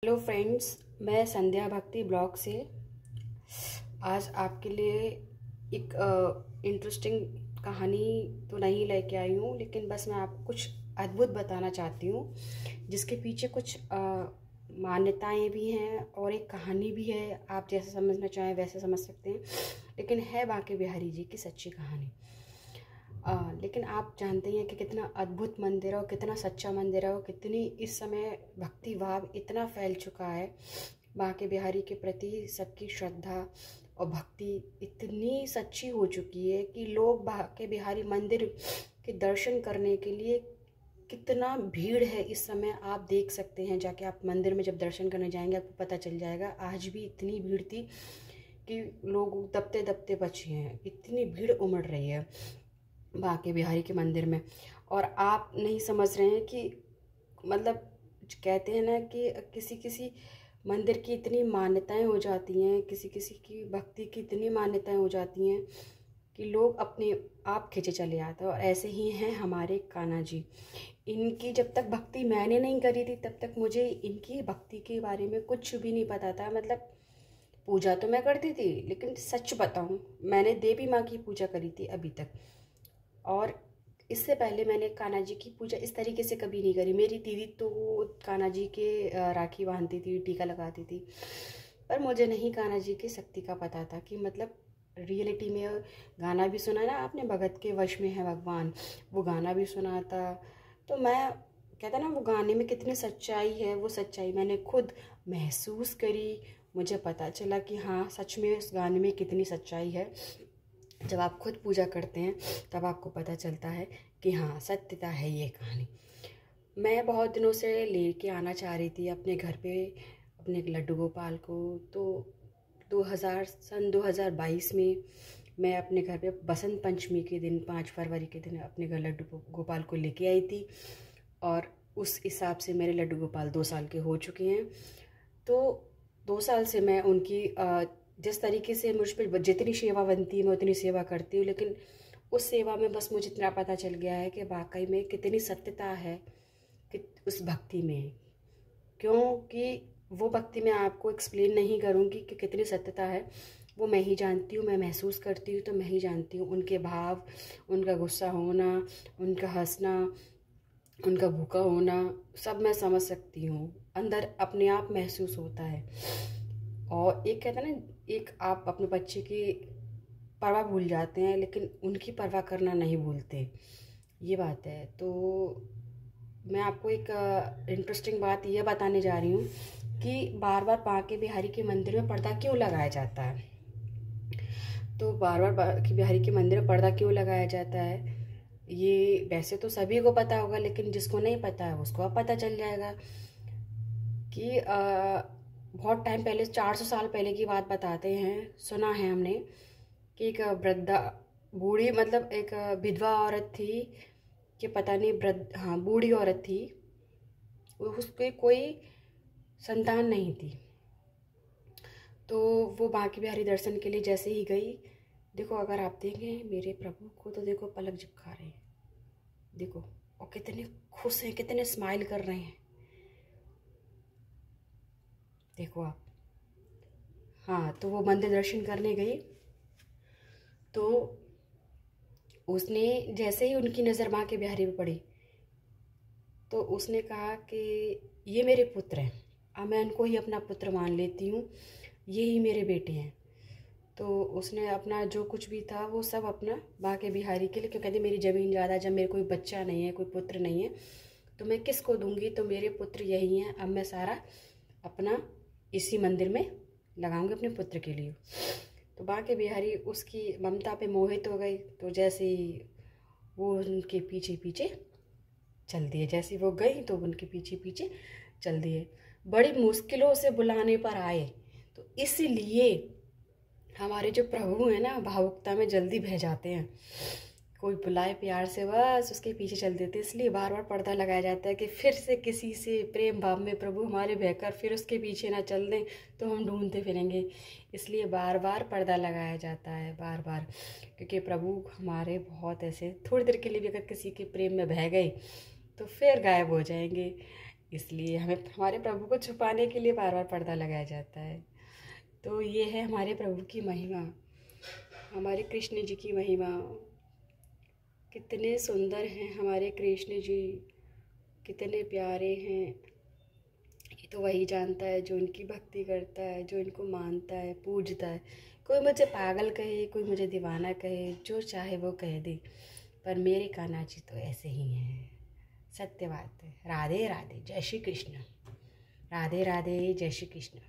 Hello friends, मैं संध्या भक्ति blog से आज आपके लिए एक इंटरेस्टिंग कहानी तो नहीं लेके आई हूँ, लेकिन बस मैं आपको कुछ अद्भुत बताना चाहती हूँ जिसके पीछे कुछ मान्यताएं भी हैं और एक कहानी भी है। आप जैसे समझना चाहें वैसे समझ सकते हैं, लेकिन है बांके बिहारी जी की सच्ची कहानी। लेकिन आप जानते हैं कि कितना अद्भुत मंदिर है और कितना सच्चा मंदिर है और कितनी इस समय भक्ति भाव इतना फैल चुका है। बांके बिहारी के प्रति सबकी श्रद्धा और भक्ति इतनी सच्ची हो चुकी है कि लोग बांके बिहारी मंदिर के दर्शन करने के लिए कितना भीड़ है इस समय आप देख सकते हैं। जाके आप मंदिर में जब दर्शन करने जाएंगे आपको पता चल जाएगा। आज भी इतनी भीड़ थी कि लोग दबते दबते बचे हैं, इतनी भीड़ उमड़ रही है बांके बिहारी के मंदिर में। और आप नहीं समझ रहे हैं कि मतलब कहते हैं ना कि किसी किसी मंदिर की इतनी मान्यताएं हो जाती हैं, किसी किसी की भक्ति की इतनी मान्यताएं हो जाती हैं कि लोग अपने आप खींचे चले आते हैं। और ऐसे ही हैं हमारे कान्हा जी। इनकी जब तक भक्ति मैंने नहीं करी थी तब तक मुझे इनकी भक्ति के बारे में कुछ भी नहीं पता था। मतलब पूजा तो मैं करती थी, लेकिन सच बताऊं मैंने देवी माँ की पूजा करी थी अभी तक। और इससे पहले मैंने कान्हा जी की पूजा इस तरीके से कभी नहीं करी। मेरी दीदी तो कान्हा जी के राखी बांधती थी, टीका लगाती थी, पर मुझे नहीं कान्हा जी की शक्ति का पता था कि मतलब रियलिटी में। गाना भी सुना ना आपने, भगत के वश में है भगवान, वो गाना भी सुना था। तो मैं कहता ना वो गाने में कितनी सच्चाई है, वो सच्चाई मैंने खुद महसूस करी। मुझे पता चला कि हाँ सच में उस गाने में कितनी सच्चाई है। जब आप खुद पूजा करते हैं तब आपको पता चलता है कि हाँ सत्यता है ये कहानी। मैं बहुत दिनों से लेके आना चाह रही थी अपने घर पे अपने लड्डू गोपाल को। तो 2022 में मैं अपने घर पे बसंत पंचमी के दिन 5 फरवरी के दिन अपने घर लड्डू गोपाल को लेके आई थी। और उस हिसाब से मेरे लड्डू गोपाल 2 साल के हो चुके हैं। तो 2 साल से मैं उनकी जिस तरीके से मुझ पर जितनी सेवा बनती है मैं उतनी सेवा करती हूँ, लेकिन उस सेवा में बस मुझे इतना पता चल गया है कि वाकई में कितनी सत्यता है कि उस भक्ति में। क्योंकि वो भक्ति मैं आपको एक्सप्लेन नहीं करूँगी कि कितनी सत्यता है, वो मैं ही जानती हूँ, मैं महसूस करती हूँ तो मैं ही जानती हूँ। उनके भाव, उनका गुस्सा होना, उनका हंसना, उनका भूखा होना, सब मैं समझ सकती हूँ। अंदर अपने आप महसूस होता है। और एक कहते हैं ना, एक आप अपने बच्चे की परवाह भूल जाते हैं लेकिन उनकी परवाह करना नहीं भूलते, ये बात है। तो मैं आपको एक इंटरेस्टिंग बात यह बताने जा रही हूँ कि बार बार बांके बिहारी के मंदिर में पर्दा क्यों लगाया जाता है। तो बार बार बांके बिहारी के मंदिर में पर्दा क्यों लगाया जाता है, ये वैसे तो सभी को पता होगा, लेकिन जिसको नहीं पता है उसको अब पता चल जाएगा कि बहुत टाइम पहले 400 साल पहले की बात बताते हैं। सुना है हमने कि एक वृद्धा बूढ़ी मतलब एक विधवा औरत थी कि पता नहीं वृद्ध हाँ बूढ़ी औरत थी, उसके कोई संतान नहीं थी। तो वो बांके बिहारी दर्शन के लिए जैसे ही गई, देखो अगर आप देखें मेरे प्रभु को तो देखो पलक झपका रहे हैं, देखो, और कितने खुश हैं, कितने स्माइल कर रहे हैं, देखो आप। हाँ तो वो मंदिर दर्शन करने गई तो उसने जैसे ही उनकी नज़र बांके बिहारी पे पड़ी तो उसने कहा कि ये मेरे पुत्र हैं, अब मैं उनको ही अपना पुत्र मान लेती हूँ, ये ही मेरे बेटे हैं। तो उसने अपना जो कुछ भी था वो सब अपना बांके बिहारी के लिए, क्यों कहते मेरी ज़मीन ज़्यादा, जब मेरे कोई बच्चा नहीं है, कोई पुत्र नहीं है तो मैं किसको दूंगी, तो मेरे पुत्र यही हैं, अब मैं सारा अपना इसी मंदिर में लगाऊंगी अपने पुत्र के लिए। तो बांके बिहारी उसकी ममता पे मोहित हो गई, तो जैसे ही वो उनके पीछे पीछे चल दिए, जैसे वो गई तो उनके पीछे पीछे चल दिए। बड़ी मुश्किलों से बुलाने पर आए, तो इसलिए हमारे जो प्रभु हैं ना भावुकता में जल्दी बह जाते हैं, कोई बुलाए प्यार से बस उसके पीछे चल देते। इसलिए बार बार पर्दा लगाया जाता है कि फिर से किसी से प्रेम भाव में प्रभु हमारे बहकर फिर उसके पीछे ना चल दें तो हम ढूंढते फिरेंगे। इसलिए बार बार पर्दा लगाया जाता है, बार बार, क्योंकि प्रभु हमारे बहुत ऐसे थोड़ी देर के लिए भी अगर किसी के प्रेम में बह गए तो फिर गायब हो जाएंगे। इसलिए हमें हमारे प्रभु को छुपाने के लिए बार बार पर्दा लगाया जाता है। तो ये है हमारे प्रभु की महिमा, हमारे कृष्ण जी की महिमा। कितने सुंदर हैं हमारे कृष्ण जी, कितने प्यारे हैं। ये तो वही जानता है जो उनकी भक्ति करता है, जो इनको मानता है, पूजता है। कोई मुझे पागल कहे, कोई मुझे दीवाना कहे, जो चाहे वो कह दे, पर मेरे कान्हा जी तो ऐसे ही हैं। सत्य बात है। राधे राधे, जय श्री कृष्ण। राधे राधे, जय श्री कृष्ण।